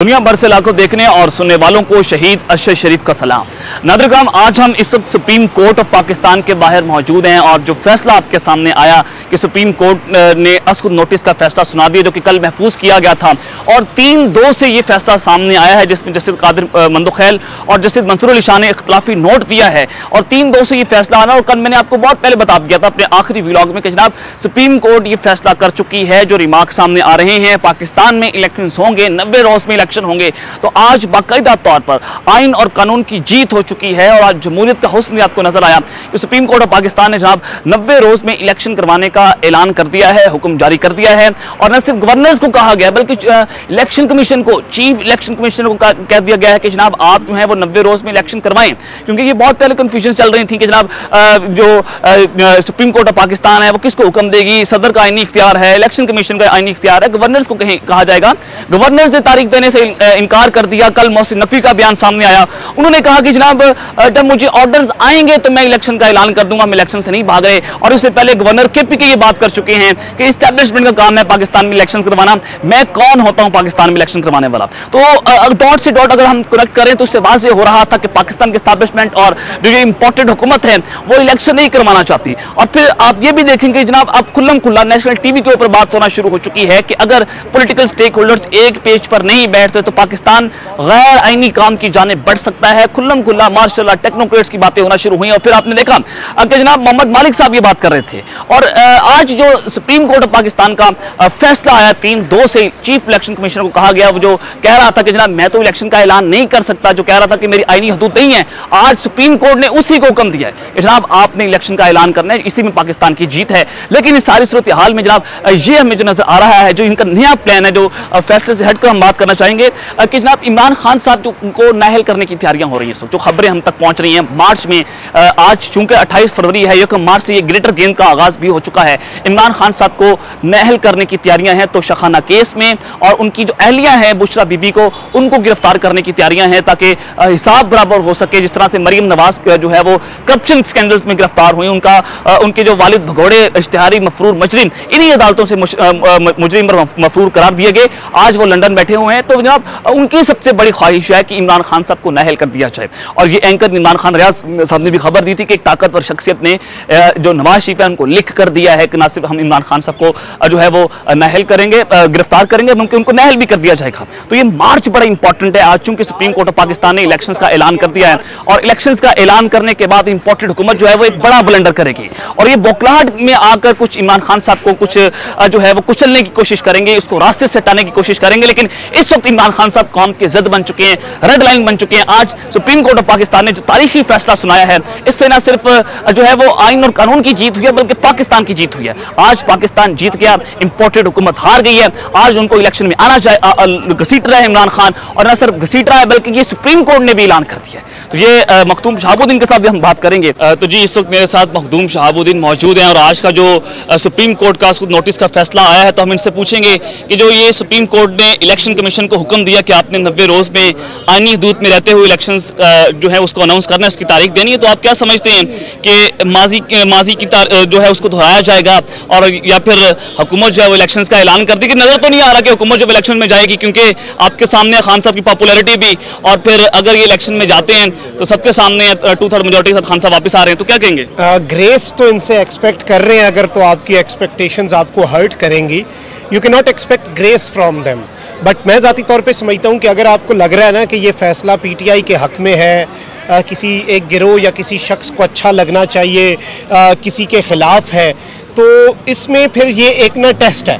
दुनिया भर से लाखों देखने और सुनने वालों को शहीद अशर शरीफ का सलाम। नादरगाम, आज हम इस वक्त सुप्रीम कोर्ट ऑफ पाकिस्तान के बाहर मौजूद हैं और जो फैसला आपके सामने आया कि सुप्रीम कोर्ट ने अस्कुद नोटिस का फैसला सुना दिया जो कि कल महफूज किया गया था और 3-2 से ये फैसला सामने आया है जिसमें जस्टिस कादिर मंदोखैल और जस्टिस मंसूर अली शाह ने इख्तलाफी नोट दिया है और 3-2 से ये फैसला आना। और कल मैंने आपको बहुत पहले बता दिया था अपने आखिरी व्लॉग में कि जनाब सुप्रीम कोर्ट ये फैसला कर चुकी है। जो रिमार्क सामने आ रहे हैं, पाकिस्तान में इलेक्शन होंगे, 90 रोज में इलेक्शन होंगे, तो आज बाकायदा तौर पर आइन और कानून की जीत हो चुकी है और आज जमहूरियत का हुस्न भी आपको नजर आया कि सुप्रीम कोर्ट ऑफ पाकिस्तान ने जनाब 90 रोज में इलेक्शन करवाने का ऐलान कर दिया है, हुक्म जारी कर दिया है। और न सिर्फ गवर्नर्स को कहा गया बल्कि इलेक्शन कमीशन को, चीफ इलेक्शन कमिश्नर को कह दिया गया है कि जनाब आप जो है वो 90 रोज में इलेक्शन करवाएं, क्योंकि ये बहुत पहले कंफ्यूजन चल रही थी कि जनाब जो सुप्रीम कोर्ट ऑफ पाकिस्तान है वो किसको हुक्म देगी, सदर का आईनी इख्तियार है, इलेक्शन कमीशन का आईनी इख्तियार है, गवर्नर्स को कहा जाएगा। गवर्नर्स ने तारीख देने से इनकार कर दिया। कल मोहसिन नकवी का बयान सामने आया, उन्होंने कहा कि जनाब जब मुझे ऑर्डर्स आएंगे तो मैं इलेक्शन का ऐलान कर दूंगा, मैं इलेक्शन से नहीं भाग रहे। और इससे पहले गवर्नर केपी ये बात कर चुके हैं कि इस्टेब्लिशमेंट का काम है पाकिस्तान में इलेक्शन करवाना, मैं कौन होता हूं पाकिस्तान में इलेक्शन करवाने वाला। तो डॉट से डॉट अगर हम कनेक्ट करें तो उससे वाज़ेह हो रहा था कि पाकिस्तान के इस्टेब्लिशमेंट और जो ये इंपोर्टेड हुकूमत है वो इलेक्शन नहीं करवाना चाहती। और फिर आप ये भी देखेंगे जनाब अब खुल्लम खुल्ला नेशनल टीवी के ऊपर बात होना शुरू हो चुकी है कि अगर पॉलिटिकल स्टेक होल्डर्स एक पेज पर नहीं बैठते तो पाकिस्तान गैर आईनी काम की जानिब बढ़ सकता है। खुल्लम खुल्ला मार्शल टेक्नोक्रेट्स की बातें होना शुरू हुई और फिर आपने देखा कि जनाब मोहम्मद मालिक साहब ये बात कर रहे थे। और आज जो सुप्रीम कोर्ट ऑफ पाकिस्तान का फैसला आया 3-2 से, चीफ इलेक्शन कमिश्नर को कहा गया, वो जो कह रहा था कि जनाब मैं तो इलेक्शन का ऐलान नहीं कर सकता, जो कह रहा था कि मेरी आईनी हदूद नहीं है, आज सुप्रीम कोर्ट ने उसी को हुक्म दिया है कि जनाब आपने इलेक्शन का ऐलान करना है, इसी में पाकिस्तान की जीत है। लेकिन इस सारी सूरत हाल में जनाब ये हमें जो नजर आ रहा है, जो इनका नया प्लान है, जो फैसले से हटकर हम बात करना चाहेंगे कि जनाब इमरान खान साहब को नाहल करने की तैयारियां हो रही हैं। जो खबरें हम तक पहुंच रही हैं मार्च में, आज चूंकि 28 फरवरी है, 1 मार्च से ये ग्रेटर गेम का आगाज भी हो चुका है। इमरान खान साहब को नाहल करने की तैयारियां हैं तो शखाना केस में, और उनकी जो अहलिया है बुशरा बीबी को, उनको गिरफ्तार करने की तैयारियां हैं ताकि हिसाब बराबर हो सके। जिस तरह से मरियम नवाज जो है वो करप्शन स्कैंडल्स में गिरफ्तार हुई, उनके जो वालिद भगोड़े इश्तिहारी मफरूर मुजरिम, इन्हीं अदालतों से मुजरिम और मफरूर करार दिए गए, आज वो लंदन बैठे हुए हैं। तो जनाब उनकी सबसे बड़ी ख्वाहिश है कि इमरान खान साहब को नाहल कर दिया जाए। और ये एंकर इमरान खान रियाज साहब ने भी खबर दी थी कि एक ताकतवर शख्सियत ने जो नवाज शरीफ है उनको लिख कर दिया है कि ना सिर्फ हम इमरान खान साहब को जो है वो नाहल करेंगे, गिरफ्तार करेंगे, बल्कि उनको नाहल भी कर दिया जाएगा। तो ये मार्च बड़ा इंपॉर्टेंट है आज, चूंकि सुप्रीम कोर्ट ऑफ पाकिस्तान ने इलेक्शंस का ऐलान कर दिया है और इलेक्शंस का ऐलान करने के बाद इंपोर्टेड हुकूमत जो है वो एक बड़ा ब्लंडर करेगी और ये बौखलाहट में आकर कुछ इमरान खान साहब को कुछ जो है वो कुचलने की कोशिश करेंगे, उसको रास्ते से हटाने की कोशिश करेंगे। लेकिन इस वक्त इमरान खान साहब कौम के जिद बन चुके हैं, रेड लाइन बन चुके हैं। आज सुप्रीम कोर्ट ऑफ पाकिस्तान ने जो तारीखी फैसला सुनाया है, इससे ना सिर्फ जो है वो आइन और कानून की जीत हुई है बल्कि पाकिस्तान की जीत हुई है। आज पाकिस्तान जीत गया, इंपोर्टेड हुकूमत हार गई है। आज उनको इलेक्शन में आना चाहिए, घसीट रहा है इमरान खान, और ना सिर्फ घसीट रहा है बल्कि ये सुप्रीम कोर्ट ने भी ऐलान कर दिया है। तो ये मखदूम शहाबुद्दीन के साथ भी हम बात करेंगे। तो जी इस वक्त मेरे साथ मखदूम शहाबुद्दीन मौजूद हैं और आज का जो सुप्रीम कोर्ट का नोटिस का फैसला आया है तो हम इनसे पूछेंगे कि जो ये सुप्रीम कोर्ट ने इलेक्शन कमीशन को हुक्म दिया कि आपने 90 रोज में आईनी हदूद में रहते हुए इलेक्शंस जो है उसको अनाउंस करना है, उसकी तारीख देनी है, तो आप क्या समझते हैं कि माजी की जो है उसको दोहराया जाएगा और या फिर हुकूमत जो है वो इलेक्शंस का ऐलान कर दी? कि नजर तो नहीं आ रहा कि हुकूमत जब इलेक्शन में जाएगी, क्योंकि आपके सामने खान साहब की पॉपुलैरिटी भी, और फिर अगर ये इलेक्शन में जाते हैं तो सबके सामने 2/3 मेजॉरिटी के साथ खान साहब वापस आ रहे हैं, तो क्या कहेंगे? ग्रेस तो इनसे एक्सपेक्ट कर रहे हैं, अगर तो आपकी एक्सपेक्टेशंस आपको हर्ट करेंगी, you can not expect grace from them. But मैं ज़ाती तौर पे समझता हूँ कि अगर आपको लग रहा है ना कि ये फैसला पीटीआई के हक़ में है, किसी एक गिरोह या किसी शख्स को अच्छा लगना चाहिए, किसी के ख़िलाफ़ है, तो इसमें फिर ये एक ना टेस्ट है,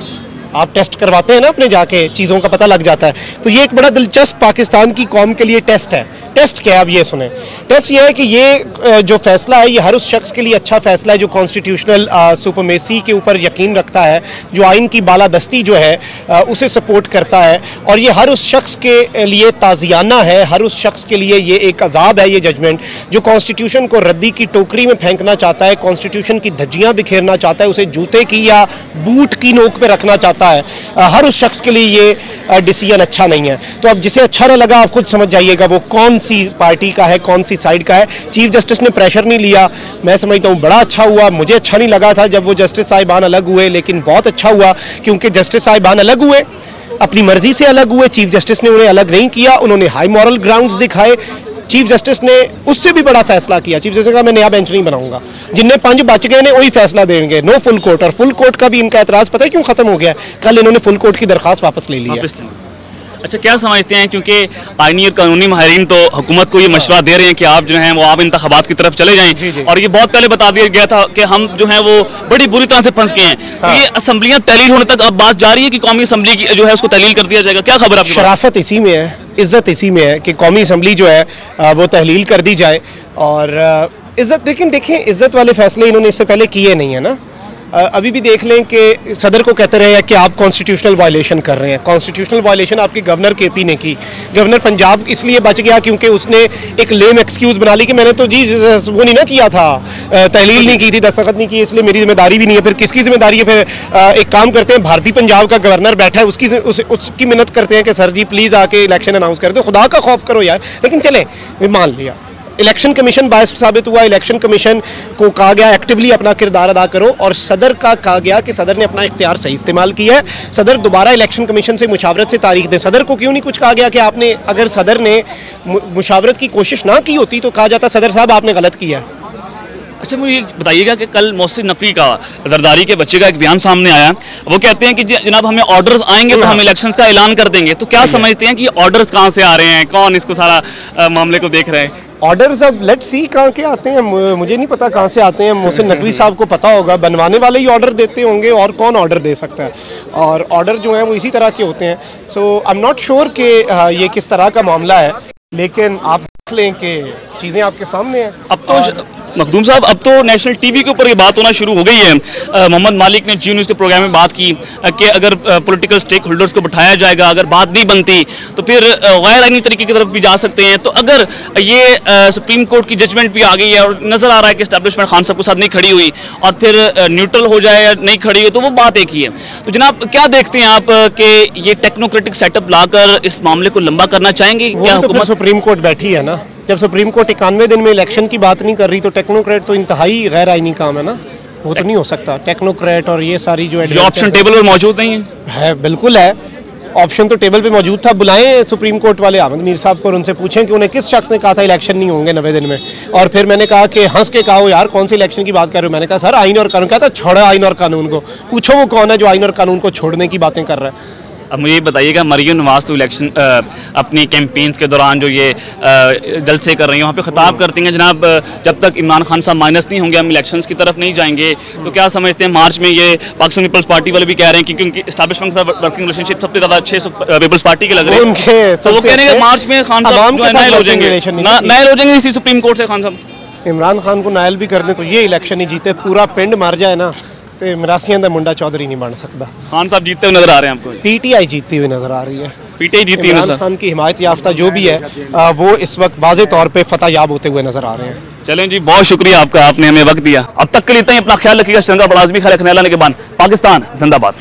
आप टेस्ट करवाते हैं ना अपने जाके, चीज़ों का पता लग जाता है। तो ये एक बड़ा दिलचस्प पाकिस्तान की कौम के लिए टेस्ट है। टेस्ट क्या है, अब ये सुने। टेस्ट ये है कि ये जो फैसला है ये हर उस शख्स के लिए अच्छा फैसला है जो कॉन्स्टिट्यूशनल सुपरमेसी के ऊपर यकीन रखता है, जो आइन की बालादस्ती जो है उसे सपोर्ट करता है, और ये हर उस शख्स के लिए ताज़ियाना है, हर उस शख्स के लिए ये एक अजाब है ये जजमेंट, जो कॉन्स्टिट्यूशन को रद्दी की टोकरी में फेंकना चाहता है, कॉन्स्टिट्यूशन की धज्जियाँ बिखेरना चाहता है, उसे जूते की या बूट की नोक पर रखना चाहता है। हर उस शख्स के लिए ये डिसीजन अच्छा नहीं है। तो अब जिसे अच्छा ना लगा आप खुद समझ जाइएगा वो कौन सी पार्टी का है, कौन सी साइड का है। चीफ जस्टिस ने प्रेशर नहीं लिया, मैं समझता हूँ बड़ा अच्छा हुआ। मुझे अच्छा नहीं लगा था जब वो जस्टिस साहिबान अलग हुए, लेकिन बहुत अच्छा हुआ क्योंकि जस्टिस साहिबान अलग हुए अपनी मर्जी से अलग हुए, चीफ जस्टिस ने उन्हें अलग नहीं किया, उन्होंने हाई मॉरल ग्राउंड्स दिखाए। चीफ जस्टिस ने उससे भी बड़ा फैसला किया। चीफ जस्टिस ने कहा मैं नया बेंच नहीं बनाऊंगा, जिनने 5 बच गए ने वही फैसला देंगे, नो फुल कोर्ट। और फुल कोर्ट का भी इनका एतराज़ पता है क्यों खत्म हो गया? कल इन्होंने फुल कोर्ट की दरखास्त वापस ले ली है। अच्छा, क्या समझते हैं, क्योंकि आईनी और कानूनी माहिरीन तो हुकूमत को ये मशवरा दे रहे हैं कि आप जो हैं वो आप इंतखाबात की तरफ चले जाएं, और ये बहुत पहले बता दिया गया था कि हम जो हैं वो बड़ी बुरी तरह से फंस गए हैं। तो ये असम्बलियां तहलील होने तक अब बात जा रही है कि कौमी असम्बली की जो है उसको तहलील कर दिया जाएगा। क्या खबर आपकी? शराफत इसी में है, इज्जत इसी में है कि कौमी असम्बली जो है वो तहलील कर दी जाए। और इज्जत, लेकिन देखें, इज्जत वाले फैसले इन्होंने इससे पहले किए नहीं है ना। अभी भी देख लें कि सदर को कहते रहे कि आप कॉन्स्टिट्यूशनल वायलेशन कर रहे हैं। कॉन्स्टिट्यूशनल वायलेशन आपकी गवर्नर केपी ने की। गवर्नर पंजाब इसलिए बच गया क्योंकि उसने एक लेम एक्सक्यूज़ बना ली कि मैंने तो जी वो नहीं ना किया था, तहलील नहीं की थी, दस्तखत नहीं की, इसलिए मेरी जिम्मेदारी भी नहीं है। फिर किसकी जिम्मेदारी है? फिर एक काम करते हैं, भारतीय पंजाब का गवर्नर बैठा है, उसकी मिन्नत करते हैं कि सर जी प्लीज़ आके इलेक्शन अनाउंस कर दो, खुदा का खौफ करो यार। लेकिन चले, मान लिया इलेक्शन कमीशन बायस्ड साबित हुआ, इलेक्शन कमीशन को कहा गया एक्टिवली अपना किरदार अदा करो, और सदर का कहा गया कि सदर ने अपना इख्तियार सही इस्तेमाल किया है, सदर दोबारा इलेक्शन कमीशन से मुशावरत से तारीख दें। सदर को क्यों नहीं कुछ कहा गया कि आपने, अगर सदर ने मुशावरत की कोशिश ना की होती तो कहा जाता सदर साहब आपने गलत किया। अच्छा, मुझे ये बताइएगा कि कल मोहसिन नकवी का, जरदारी के बच्चे का एक बयान सामने आया, वो कहते हैं कि जनाब हमें ऑर्डर्स आएंगे तो हम इलेक्शंस का ऐलान कर देंगे। तो क्या समझते हैं कि ऑर्डर्स कहाँ से आ रहे हैं, कौन इसको सारा मामले को देख रहे हैं? ऑर्डर्स अब लेट्स सी कहाँ के आते हैं, मुझे नहीं पता कहाँ से आते हैं। मोहसिन नकवी साहब को पता होगा, बनवाने वाले ही ऑर्डर देते होंगे, और कौन ऑर्डर दे सकता है? और ऑर्डर जो हैं वो इसी तरह के होते हैं। सो आई एम नॉट श्योर कि ये किस तरह का मामला है, लेकिन आप देख लें कि चीज़ें आपके सामने हैं। अब तो मखदूम साहब, अब तो नेशनल टीवी के ऊपर ये बात होना शुरू हो गई है। मोहम्मद मालिक ने जी न्यूज़ के प्रोग्राम में बात की कि अगर पॉलिटिकल स्टेक होल्डर्स को बिठाया जाएगा, अगर बात नहीं बनती तो फिर गैर आईनी तरीके की तरफ भी जा सकते हैं। तो अगर ये सुप्रीम कोर्ट की जजमेंट भी आ गई है और नज़र आ रहा है कि एस्टैब्लिशमेंट खान साहब के साथ नहीं खड़ी हुई, और फिर न्यूट्रल हो जाए या नहीं खड़ी हुई, तो वो बात एक ही है। तो जनाब क्या देखते हैं आप कि ये टेक्नोक्रेटिक सेटअप लाकर इस मामले को लंबा करना चाहेंगे? क्या हुकूमत? सुप्रीम कोर्ट बैठी है ना, जब सुप्रीम कोर्ट 91 दिन में इलेक्शन की बात नहीं कर रही तो टेक्नोक्रेट तो इंतहाई गैर आईनी काम है ना, वो तो नहीं हो सकता। टेक्नोक्रेट और ये सारी जो ऑप्शन टेबल पर मौजूद नहीं है, बिल्कुल है, ऑप्शन तो टेबल पे मौजूद था। बुलाएं सुप्रीम कोर्ट वाले अहमद मीर साहब को और उनसे पूछें कि उन्हें किस शख्स ने कहा था इलेक्शन नहीं होंगे 90 दिन में। और फिर मैंने कहा कि हंस के कहा यार कौन सी इलेक्शन की बात कर रहे हो? मैंने कहा सर आइन और कानून। कहता छोड़ो आइन और कानून को, पूछो वो कौन है जो आइन और कानून को छोड़ने की बातें कर रहा है। अब मुझे बताइएगा, मरियम नवाज तो इलेक्शन अपनी कैंपेन्स के दौरान जो ये जलसे कर रही हैं वहाँ पे खिताब करती हैं जनाब जब तक इमरान खान साहब माइनस नहीं होंगे हम इलेक्शंस की तरफ नहीं जाएंगे। तो क्या समझते हैं, मार्च में ये पाकिस्तान पीपल्स पार्टी वाले भी कह रहे हैं कि क्योंकि एस्टैब्लिशमेंट का वर्किंग रिलेशनशिप सबसे ज़्यादा अच्छे पीपल्स पार्टी के लग रहे हैं, तो वो कह रहे हैं मार्च में खान साहब नायल हो जाएंगे इसी सुप्रीम कोर्ट से। खान साहब इमरान खान को नायल भी कर दें तो ये इलेक्शन ही जीते, पूरा पिंड मर जाए ना तो मरासियां दा मुंडा चौधरी नहीं बन सकता। खान साहब जीतते हुए नजर आ रहे हैं आपको? पीटीआई जीतती हुई नजर आ रही है। पीटीआई जीतती है, खान की हिमायत याफ्ता जो भी है वो इस वक्त वाज़े तौर पे फतह याब होते हुए नजर आ रहे हैं। चलें जी, बहुत शुक्रिया आपका, आपने हमें वक्त दिया। अब तक के लिए इतना ही, अपना ख्याल रखिएगा। श्रीलंका बड़ा आज़मी ख्याल रखने वाला के बाद पाकिस्तान जिंदाबाद।